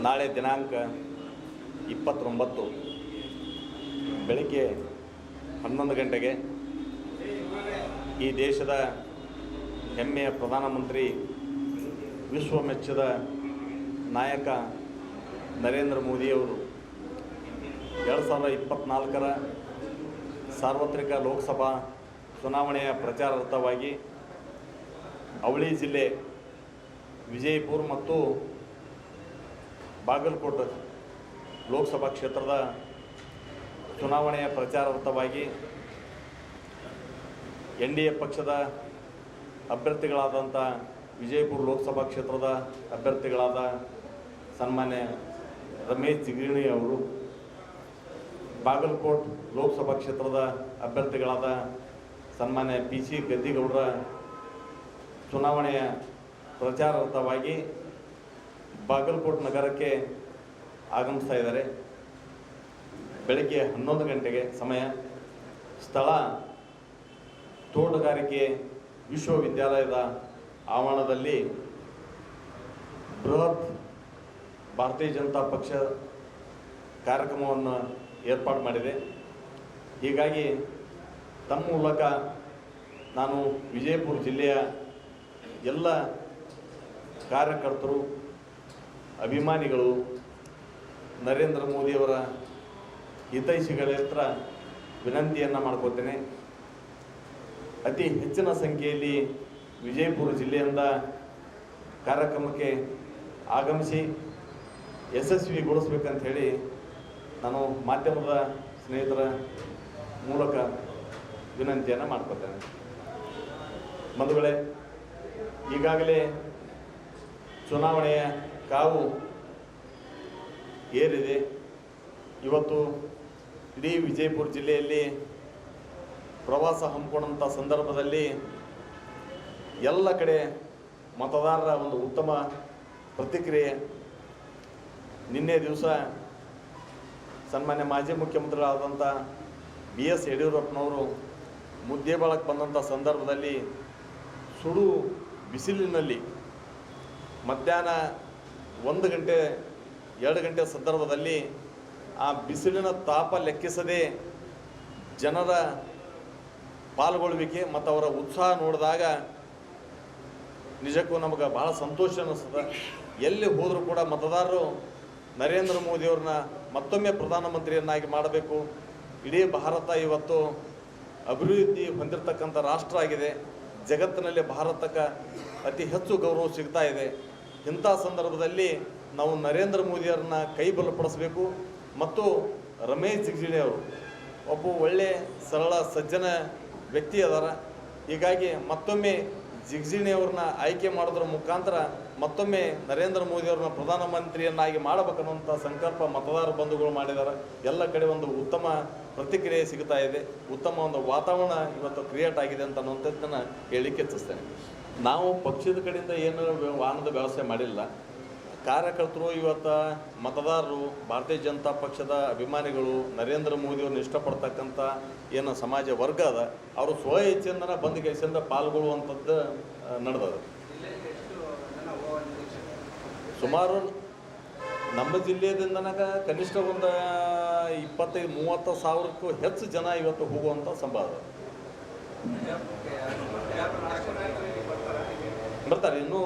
ನಾಳೆ ದಿನಾಂಕ 29 ಬೆಳಗ್ಗೆ 11 ಗಂಟೆಗೆ ಈ ದೇಶದ ಹೆಮ್ಮೆಯ ಪ್ರಧಾನಮಂತ್ರಿ, ವಿಶ್ವ ಮೆಚ್ಚಿದ ನಾಯಕ ನರೇಂದ್ರ ಮೋದಿಯವರು 2024ರ ಸಾರ್ವತ್ರಿಕ ಲೋಕಸಭಾ ಚುನಾವಣೆಯ ಪ್ರಚಾರಾರ್ಥವಾಗಿ ಅವಳಿ ಜಿಲ್ಲೆ ವಿಜಯಪುರ ಮತ್ತು ಬಾಗಲಕೋಟೆ ಲೋಕಸಭಾ ಕ್ಷೇತ್ರದ ಚುನಾವಣೆಯ ಪ್ರಚಾರಾರ್ಥವಾಗಿ NDA ಪಕ್ಷದ ಅಭ್ಯರ್ಥಿಗಳಾದಂಥ ವಿಜಯಪುರ ಲೋಕಸಭಾ ಕ್ಷೇತ್ರದ ಅಭ್ಯರ್ಥಿಗಳಾದ ಸನ್ಮಾನ್ಯ ರಮೇಶ್ ಜಿಗಣಿ ಅವರು, ಬಾಗಲಕೋಟೆ ಲೋಕಸಭಾ ಕ್ಷೇತ್ರದ ಅಭ್ಯರ್ಥಿಗಳಾದ ಸನ್ಮಾನ್ಯ PC ಗದ್ದಿಗೌಡರ ಚುನಾವಣೆಯ ಪ್ರಚಾರಾರ್ಥವಾಗಿ ಬಾಗಲಕೋಟೆ ನಗರಕ್ಕೆ ಆಗಮಿಸ್ತಾ ಇದ್ದಾರೆ. ಬೆಳಗ್ಗೆ 11 ಗಂಟೆಗೆ ಸಮಯ, ಸ್ಥಳ ತೋಟಗಾರಿಕೆ ವಿಶ್ವವಿದ್ಯಾಲಯದ ಆವರಣದಲ್ಲಿ ಬೃಹತ್ ಭಾರತೀಯ ಜನತಾ ಪಕ್ಷ ಕಾರ್ಯಕ್ರಮವನ್ನು ಏರ್ಪಾಡು ಮಾಡಿದೆ. ಹೀಗಾಗಿ ತಮ್ಮ ಮೂಲಕ ನಾನು ವಿಜಯಪುರ ಜಿಲ್ಲೆಯ ಎಲ್ಲ ಕಾರ್ಯಕರ್ತರು, ಅಭಿಮಾನಿಗಳು, ನರೇಂದ್ರ ಮೋದಿಯವರ ಹಿತೈಷಿಗಳ ಹತ್ರ ವಿನಂತಿಯನ್ನು ಮಾಡ್ಕೋತೇನೆ. ಅತಿ ಹೆಚ್ಚಿನ ಸಂಖ್ಯೆಯಲ್ಲಿ ವಿಜಯಪುರ ಜಿಲ್ಲೆಯಿಂದ ಕಾರ್ಯಕ್ರಮಕ್ಕೆ ಆಗಮಿಸಿ ಯಶಸ್ವಿಗೊಳಿಸ್ಬೇಕಂತ ಹೇಳಿ ನಾನು ಮಾಧ್ಯಮದ ಸ್ನೇಹಿತರ ಮೂಲಕ ವಿನಂತಿಯನ್ನು ಮಾಡ್ಕೋತೇನೆ. ಬಂಧುಗಳೇ, ಈಗಾಗಲೇ ಚುನಾವಣೆಯ ಕಾವು ಏರಿದೆ. ಇವತ್ತು ಇಡೀ ವಿಜಯಪುರ ಜಿಲ್ಲೆಯಲ್ಲಿ ಪ್ರವಾಸ ಹಮ್ಮಿಕೊಂಡಂಥ ಸಂದರ್ಭದಲ್ಲಿ ಎಲ್ಲ ಕಡೆ ಮತದಾರರ ಒಂದು ಉತ್ತಮ ಪ್ರತಿಕ್ರಿಯೆ. ನಿನ್ನೆ ದಿವಸ ಸನ್ಮಾನ್ಯ ಮಾಜಿ ಮುಖ್ಯಮಂತ್ರಿಗಳಾದಂಥ BS ಯಡಿಯೂರಪ್ಪನವರು ಮುದ್ದೇಬಾಳಕ್ಕೆ ಬಂದಂಥ ಸಂದರ್ಭದಲ್ಲಿ ಸುಡು ಬಿಸಿಲಿನಲ್ಲಿ ಮಧ್ಯಾಹ್ನ 1 ಗಂಟೆ 2 ಗಂಟೆ ಸಂದರ್ಭದಲ್ಲಿ ಆ ಬಿಸಿಲಿನ ತಾಪ ಲೆಕ್ಕಿಸದೆ ಜನರ ಪಾಲ್ಗೊಳ್ಳುವಿಕೆ ಮತ್ತು ಅವರ ಉತ್ಸಾಹ ನೋಡಿದಾಗ ನಿಜಕ್ಕೂ ನಮಗೆ ಭಾಳ ಸಂತೋಷ ಅನ್ನಿಸ್ತದೆ. ಎಲ್ಲಿ ಹೋದರೂ ಕೂಡ ಮತದಾರರು ನರೇಂದ್ರ ಮೋದಿಯವ್ರನ್ನ ಮತ್ತೊಮ್ಮೆ ಪ್ರಧಾನಮಂತ್ರಿಯನ್ನಾಗಿ ಮಾಡಬೇಕು. ಇಡೀ ಭಾರತ ಇವತ್ತು ಅಭಿವೃದ್ಧಿ ಹೊಂದಿರತಕ್ಕಂಥ ರಾಷ್ಟ್ರ ಆಗಿದೆ. ಜಗತ್ತಿನಲ್ಲಿ ಭಾರತಕ್ಕೆ ಅತಿ ಹೆಚ್ಚು ಗೌರವ ಸಿಗ್ತಾ ಇದೆ. ಇಂಥ ಸಂದರ್ಭದಲ್ಲಿ ನಾವು ನರೇಂದ್ರ ಮೋದಿಯವ್ರನ್ನ ಕೈ ಬಲಪಡಿಸಬೇಕು. ಮತ್ತು ರಮೇಶ್ ಜಿಗಜಿಣಿ ಅವರು ಒಬ್ಬ ಒಳ್ಳೆ ಸರಳ ಸಜ್ಜನ ವ್ಯಕ್ತಿ ಅದಾರ. ಹೀಗಾಗಿ ಮತ್ತೊಮ್ಮೆ ಜಿಗಜಿಣಿ ಅವ್ರನ್ನ ಆಯ್ಕೆ ಮಾಡೋದ್ರ ಮುಖಾಂತರ ಮತ್ತೊಮ್ಮೆ ನರೇಂದ್ರ ಮೋದಿಯವ್ರನ್ನ ಪ್ರಧಾನಮಂತ್ರಿಯನ್ನಾಗಿ ಮಾಡಬೇಕನ್ನುವಂಥ ಸಂಕಲ್ಪ ಮತದಾರ ಬಂಧುಗಳು ಮಾಡಿದ್ದಾರೆ. ಎಲ್ಲ ಕಡೆ ಒಂದು ಉತ್ತಮ ಪ್ರತಿಕ್ರಿಯೆ ಸಿಗ್ತಾ ಇದೆ. ಉತ್ತಮ ಒಂದು ವಾತಾವರಣ ಇವತ್ತು ಕ್ರಿಯೇಟ್ ಆಗಿದೆ ಅಂತ ಅನ್ನುವಂಥದ್ದನ್ನು ಹೇಳಲಿಕ್ಕೆ ಇಚ್ಛಿಸ್ತೇನೆ. ನಾವು ಪಕ್ಷದ ಕಡೆಯಿಂದ ಏನು ವಾಹನದ ವ್ಯವಸ್ಥೆ ಮಾಡಿಲ್ಲ. ಕಾರ್ಯಕರ್ತರು ಇವತ್ತು ಮತದಾರರು, ಭಾರತೀಯ ಜನತಾ ಪಕ್ಷದ ಅಭಿಮಾನಿಗಳು, ನರೇಂದ್ರ ಮೋದಿಯವ್ರನ್ನ ಇಷ್ಟಪಡ್ತಕ್ಕಂಥ ಏನು ಸಮಾಜ ವರ್ಗ ಅದ, ಅವರು ಸ್ವ ಇಚ್ಛೆಯಿಂದ ಬಂದು ಕೆಲಸದಿಂದ ಪಾಲ್ಗೊಳ್ಳುವಂಥದ್ದು ನಡೆದದ. ಸುಮಾರು ನಮ್ಮ ಜಿಲ್ಲೆಯಿಂದನಾಗ ಕನಿಷ್ಠ ಒಂದು 25-30 ಸಾವಿರಕ್ಕೂ ಹೆಚ್ಚು ಜನ ಇವತ್ತು ಹೋಗುವಂಥ ಸಂಭವ ಬರ್ತಾರೆ. ಇನ್ನೂ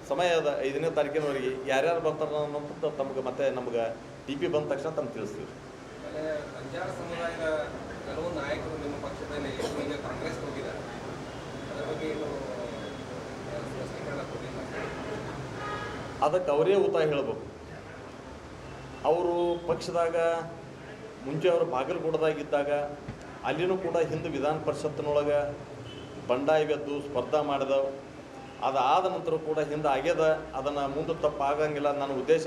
ಸಮಯ ಅದ, 5ನೇ ತಾರೀಕಿನವರೆಗೆ ಯಾರ್ಯಾರು ಬರ್ತಾರೆ ಅನ್ನೋಂಥದ್ದು ತಮಗೆ ಮತ್ತೆ ನಮ್ಗೆ TP ಬಂದ ತಕ್ಷಣ ತಮ್ಗೆ ತಿಳಿಸ್ತೀವಿ. ಅದಕ್ಕೆ ಅವರೇ ಉತ್ತರ ಹೇಳಬೇಕು. ಅವರು ಪಕ್ಷದಾಗ ಮುಂಚೆ ಅವರು ಬಾಗಲಕೋಟದಾಗಿದ್ದಾಗ ಅಲ್ಲಿನೂ ಕೂಡ ಹಿಂದೆ ವಿಧಾನ ಪರಿಷತ್ತಿನೊಳಗೆ ಬಂಡಾಯವೆದ್ದು ಸ್ಪರ್ಧಾ ಮಾಡಿದವು. ಅದಾದ ನಂತರ ಕೂಡ ಹಿಂದೆ ಆಗ್ಯದ. ಅದನ್ನು ಮುಂದೆ ತಪ್ಪಾಗಂಗಿಲ್ಲ. ನನ್ನ ಉದ್ದೇಶ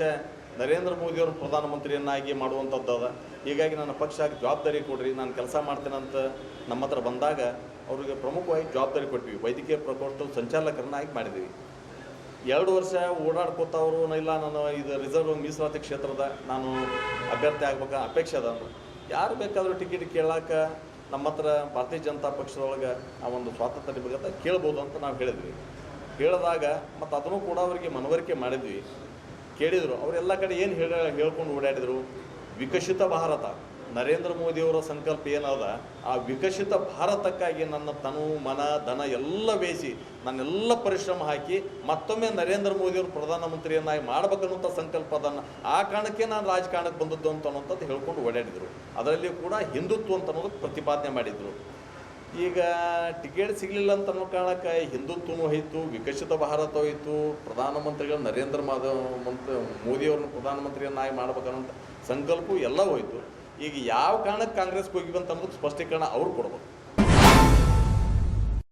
ನರೇಂದ್ರ ಮೋದಿಯವರು ಪ್ರಧಾನಮಂತ್ರಿಯನ್ನಾಗಿ ಮಾಡುವಂಥದ್ದು ಅದ. ಹೀಗಾಗಿ ನನ್ನ ಪಕ್ಷಕ್ಕೆ ಜವಾಬ್ದಾರಿ ಕೊಡ್ರಿ, ನಾನು ಕೆಲಸ ಮಾಡ್ತೇನಂತ ನಮ್ಮ ಹತ್ರ ಬಂದಾಗ ಅವರಿಗೆ ಪ್ರಮುಖವಾಗಿ ಜವಾಬ್ದಾರಿ ಕೊಟ್ವಿ. ವೈದ್ಯಕೀಯ ಪ್ರಕೋಷ್ಠದ ಸಂಚಾಲಕರನ್ನಾಗಿ ಮಾಡಿದ್ದೀವಿ. 2 ವರ್ಷ ಓಡಾಡ್ಕೋತವರು ಇಲ್ಲ, ನಾನು ಇದು ರಿಸರ್ವ್ ಮೀಸಲಾತಿ ಕ್ಷೇತ್ರದ ನಾನು ಅಭ್ಯರ್ಥಿ ಆಗ್ಬೇಕು ಅಪೇಕ್ಷೆ ಅದ. ಯಾರು ಬೇಕಾದರೂ ಟಿಕೆಟ್ ಕೇಳಕ್ಕೆ ನಮ್ಮ ಹತ್ರ ಭಾರತೀಯ ಜನತಾ ಪಕ್ಷದೊಳಗೆ ಆ ಒಂದು ಸ್ವಾತಂತ್ರ್ಯ ಬಗ್ಗೆ ಕೇಳ್ಬೋದು ಅಂತ ನಾವು ಹೇಳಿದ್ವಿ. ಹೇಳಿದಾಗ ಮತ್ತು ಅದನ್ನು ಕೂಡ ಅವರಿಗೆ ಮನವರಿಕೆ ಮಾಡಿದ್ವಿ. ಕೇಳಿದರು. ಅವರೆಲ್ಲ ಕಡೆ ಏನು ಹೇಳ್ಕೊಂಡು ಓಡಾಡಿದರು, ವಿಕಸಿತ ಭಾರತ, ನರೇಂದ್ರ ಮೋದಿಯವರ ಸಂಕಲ್ಪ ಏನದ ಆ ವಿಕಸಿತ ಭಾರತಕ್ಕಾಗಿ ನನ್ನ ತನು ಮನ ಧನ ಎಲ್ಲ ಬೇಯಿಸಿ ನನ್ನೆಲ್ಲ ಪರಿಶ್ರಮ ಹಾಕಿ ಮತ್ತೊಮ್ಮೆ ನರೇಂದ್ರ ಮೋದಿಯವರು ಪ್ರಧಾನಮಂತ್ರಿಯನ್ನಾಗಿ ಮಾಡ್ಬೇಕನ್ನುವಂಥ ಸಂಕಲ್ಪ ಅದನ್ನು ಆ ಕಾರಣಕ್ಕೆ ನಾನು ರಾಜಕಾರಣಕ್ಕೆ ಬಂದದ್ದು ಅಂತ ಅನ್ನೋಂಥದ್ದು ಹೇಳ್ಕೊಂಡು ಓಡಾಡಿದರು. ಅದರಲ್ಲಿ ಕೂಡ ಹಿಂದುತ್ವ ಅಂತ ಅನ್ನೋದಕ್ಕೆ ಪ್ರತಿಪಾದನೆ ಮಾಡಿದರು. ಈಗ ಟಿಕೆಟ್ ಸಿಗಲಿಲ್ಲ ಅಂತ ಅನ್ನೋ ಕಾರಣಕ್ಕೆ ಹಿಂದುತ್ವನೂ ಹೋಯಿತು, ವಿಕಸಿತ ಭಾರತ ಹೋಯಿತು, ಪ್ರಧಾನಮಂತ್ರಿಗಳು ನರೇಂದ್ರ ಮೋದಿಯವ್ರನ್ನ ಪ್ರಧಾನಮಂತ್ರಿಯನ್ನಾಗಿ ಮಾಡ್ಬೇಕನ್ನೋಂಥ ಸಂಕಲ್ಪವೂ ಎಲ್ಲ ಹೋಯಿತು. ಈಗ ಯಾವ ಕಾರಣಕ್ಕೆ ಕಾಂಗ್ರೆಸ್ಗೆ ಹೋಗಿವಿ ಅಂತ ಅನ್ನೋದು ಸ್ಪಷ್ಟೀಕರಣ ಅವ್ರು ಕೊಡ್ಬೇಕು.